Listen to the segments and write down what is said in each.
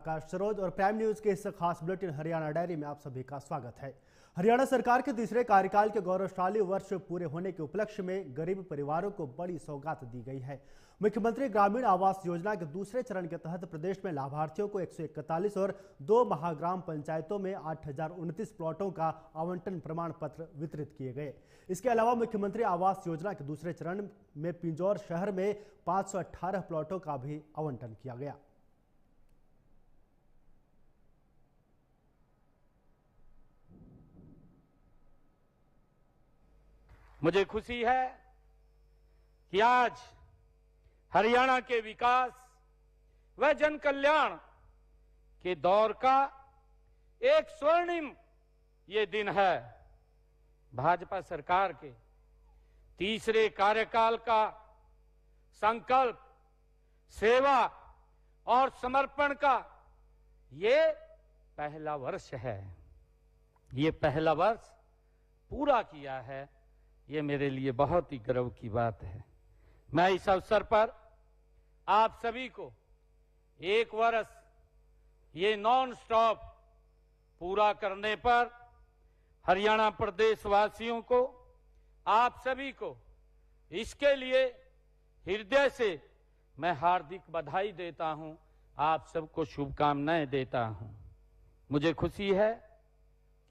आकाश सरोज और prime news के इस खास बुलेटिन हरियाणा डायरी में आप सभी का स्वागत है। हरियाणा सरकार के तीसरे कार्यकाल के गौरवशाली वर्ष पूरे होने के उपलक्ष्य में गरीब परिवारों को बड़ी सौगात दी गई है। मुख्यमंत्री ग्रामीण आवास योजना के दूसरे चरण के तहत प्रदेश में लाभार्थियों को 141 और 2 महाग्राम पंचायतों में 8029 प्लॉटों का आवंटन प्रमाण पत्र वितरित किए गए। इसके अलावा मुख्यमंत्री आवास योजना के दूसरे चरण में पिंजौर शहर में 518 प्लॉटों का भी आवंटन किया गया। मुझे खुशी है कि आज हरियाणा के विकास व जन कल्याण के दौर का एक स्वर्णिम ये दिन है। भाजपा सरकार के तीसरे कार्यकाल का संकल्प, सेवा और समर्पण का ये पहला वर्ष है। ये पहला वर्ष पूरा किया है, ये मेरे लिए बहुत ही गर्व की बात है। मैं इस अवसर पर आप सभी को एक वर्ष ये नॉन स्टॉप पूरा करने पर हरियाणा प्रदेश वासियों को, आप सभी को इसके लिए हृदय से मैं हार्दिक बधाई देता हूं, आप सबको शुभकामनाएं देता हूं। मुझे खुशी है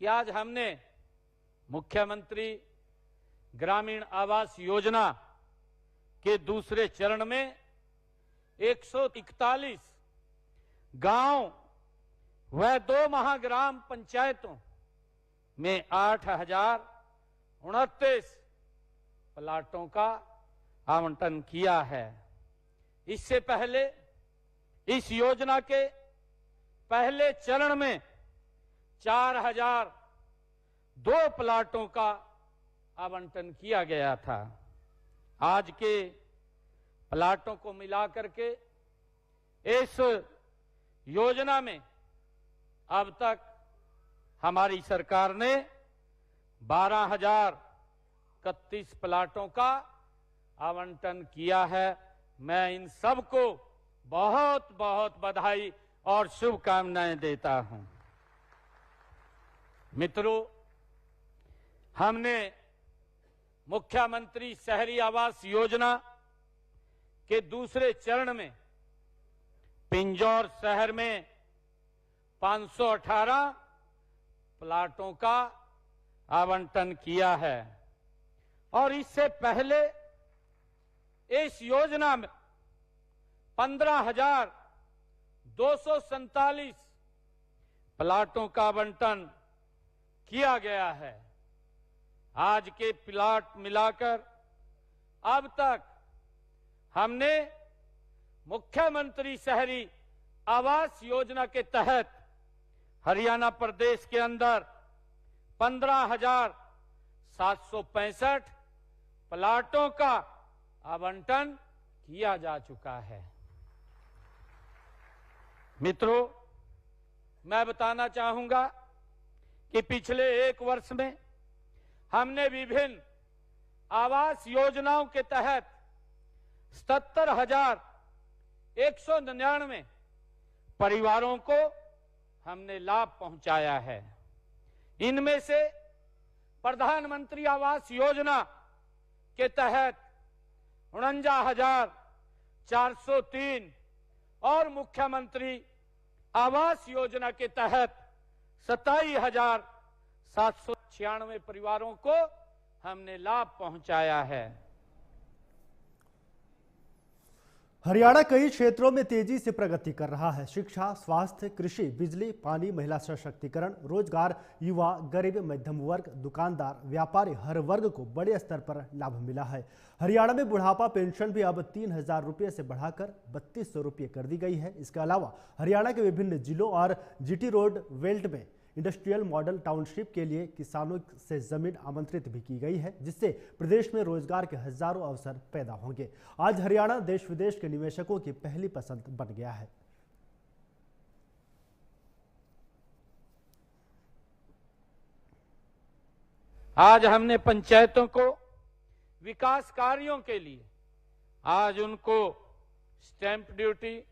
कि आज हमने मुख्यमंत्री ग्रामीण आवास योजना के दूसरे चरण में 141 गांव व 2 महाग्राम पंचायतों में 8029 प्लाटों का आवंटन किया है। इससे पहले इस योजना के पहले चरण में 4002 प्लाटों का आवंटन किया गया था। आज के प्लाटों को मिलाकर के इस योजना में अब तक हमारी सरकार ने 12,031 प्लाटों का आवंटन किया है। मैं इन सबको बहुत बहुत बधाई और शुभकामनाएं देता हूं। मित्रों, हमने मुख्यमंत्री शहरी आवास योजना के दूसरे चरण में पिंजौर शहर में 518 प्लाटों का आवंटन किया है और इससे पहले इस योजना में 15,247 प्लाटों का आवंटन किया गया है। आज के प्लाट मिलाकर अब तक हमने मुख्यमंत्री शहरी आवास योजना के तहत हरियाणा प्रदेश के अंदर 15,765 प्लाटों का आवंटन किया जा चुका है। मित्रों, मैं बताना चाहूंगा कि पिछले एक वर्ष में हमने विभिन्न आवास योजनाओं के तहत 77,199 परिवारों को हमने लाभ पहुंचाया है। इनमें से प्रधानमंत्री आवास योजना के तहत 49,403 और मुख्यमंत्री आवास योजना के तहत 27,796 परिवारों को हमने लाभ पहुंचाया है। हरियाणा कई क्षेत्रों में तेजी से प्रगति कर रहा है। शिक्षा, स्वास्थ्य, कृषि, बिजली, पानी, महिला सशक्तिकरण, रोजगार, युवा, गरीब, मध्यम वर्ग, दुकानदार, व्यापारी, हर वर्ग को बड़े स्तर पर लाभ मिला है। हरियाणा में बुढ़ापा पेंशन भी अब 3,000 रुपये से बढ़ाकर 3,200 रुपये कर दी गई है। इसके अलावा हरियाणा के विभिन्न जिलों और जीटी रोड बेल्ट में इंडस्ट्रियल मॉडल टाउनशिप के लिए किसानों से जमीन आमंत्रित भी की गई है, जिससे प्रदेश में रोजगार के हजारों अवसर पैदा होंगे। आज हरियाणा देश विदेश के निवेशकों की पहली पसंद बन गया है। आज हमने पंचायतों को विकास कार्यों के लिए आज उनको स्टैंप ड्यूटी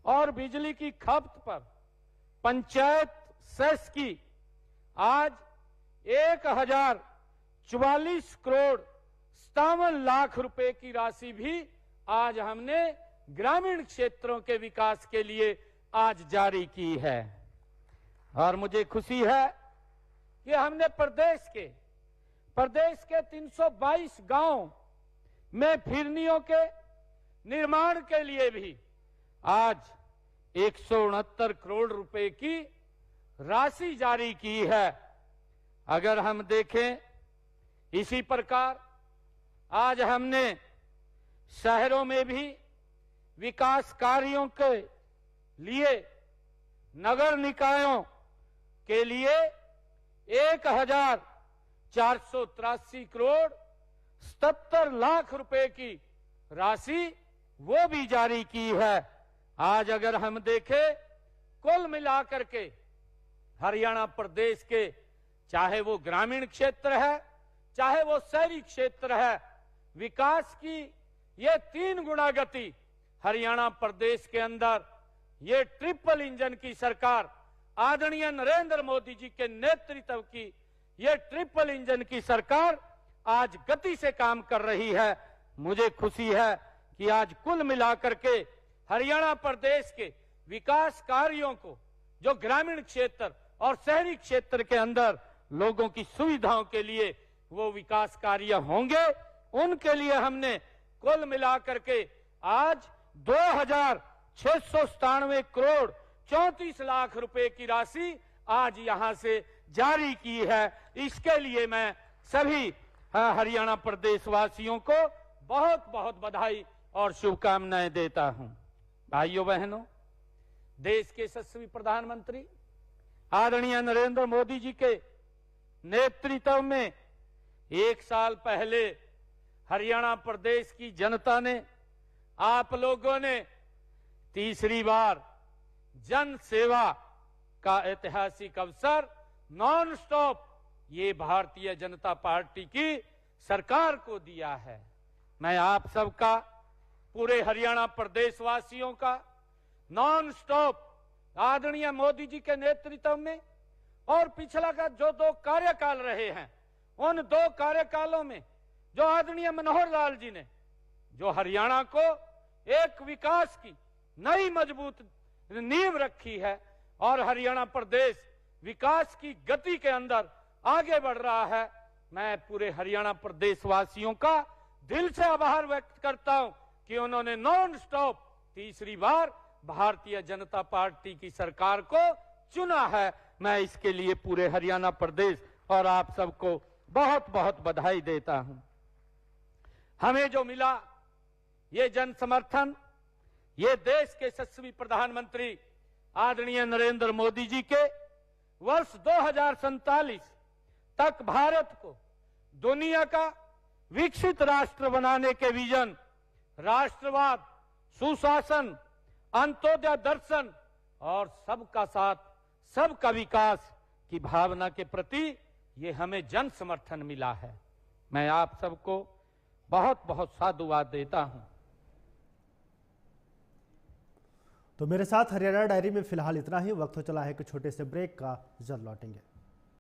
और बिजली की खपत पर पंचायत सेस की आज 1044 करोड़ 57 लाख रुपए की राशि भी आज हमने ग्रामीण क्षेत्रों के विकास के लिए आज जारी की है। और मुझे खुशी है कि हमने प्रदेश के 322 गांव में फिरनियों के निर्माण के लिए भी आज 169 करोड़ रुपए की राशि जारी की है। अगर हम देखें इसी प्रकार आज हमने शहरों में भी विकास कार्यों के लिए नगर निकायों के लिए 1483 करोड़ 77 लाख रुपए की राशि वो भी जारी की है। आज अगर हम देखें कुल मिलाकर के हरियाणा प्रदेश के चाहे वो ग्रामीण क्षेत्र है चाहे वो शहरी क्षेत्र है, विकास की ये 3 गुना गति हरियाणा प्रदेश के अंदर ये ट्रिपल इंजन की सरकार आदरणीय नरेंद्र मोदी जी के नेतृत्व की ये ट्रिपल इंजन की सरकार आज गति से काम कर रही है। मुझे खुशी है कि आज कुल मिलाकर के हरियाणा प्रदेश के विकास कार्यों को जो ग्रामीण क्षेत्र और शहरी क्षेत्र के अंदर लोगों की सुविधाओं के लिए वो विकास कार्य होंगे, उनके लिए हमने कुल मिलाकर के आज 2697 करोड़ 34 लाख रुपए की राशि आज यहां से जारी की है। इसके लिए मैं सभी हरियाणा प्रदेश वासियों को बहुत बहुत बधाई और शुभकामनाएं देता हूं। भाइयों बहनों, देश के यशस्वी प्रधानमंत्री आदरणीय नरेंद्र मोदी जी के नेतृत्व में 1 साल पहले हरियाणा प्रदेश की जनता ने, आप लोगों ने तीसरी बार जन सेवा का ऐतिहासिक अवसर नॉन स्टॉप ये भारतीय जनता पार्टी की सरकार को दिया है। मैं आप सबका, पूरे हरियाणा प्रदेश वासियों का नॉन स्टॉप आदरणीय मोदी जी के नेतृत्व में और पिछला का जो 2 कार्यकाल रहे हैं, उन 2 कार्यकालों में जो आदरणीय मनोहर लाल जी ने जो हरियाणा को एक विकास की नई मजबूत नींव रखी है और हरियाणा प्रदेश विकास की गति के अंदर आगे बढ़ रहा है, मैं पूरे हरियाणा प्रदेश वासियों का दिल से आभार व्यक्त करता हूं कि उन्होंने नॉन स्टॉप तीसरी बार भारतीय जनता पार्टी की सरकार को चुना है। मैं इसके लिए पूरे हरियाणा प्रदेश और आप सबको बहुत बहुत बधाई देता हूं। हमें जो मिला ये जन समर्थन, ये देश के यशस्वी प्रधानमंत्री आदरणीय नरेंद्र मोदी जी के वर्ष 2047 तक भारत को दुनिया का विकसित राष्ट्र बनाने के विजन, राष्ट्रवाद, सुशासन, अंत्योदय दर्शन और सबका साथ सबका विकास की भावना के प्रति ये हमें जन समर्थन मिला है। मैं आप सबको बहुत बहुत साधुवाद देता हूं। तो मेरे साथ हरियाणा डायरी में फिलहाल इतना ही। वक्त हो चला है कि छोटे से ब्रेक का, जल्द लौटेंगे।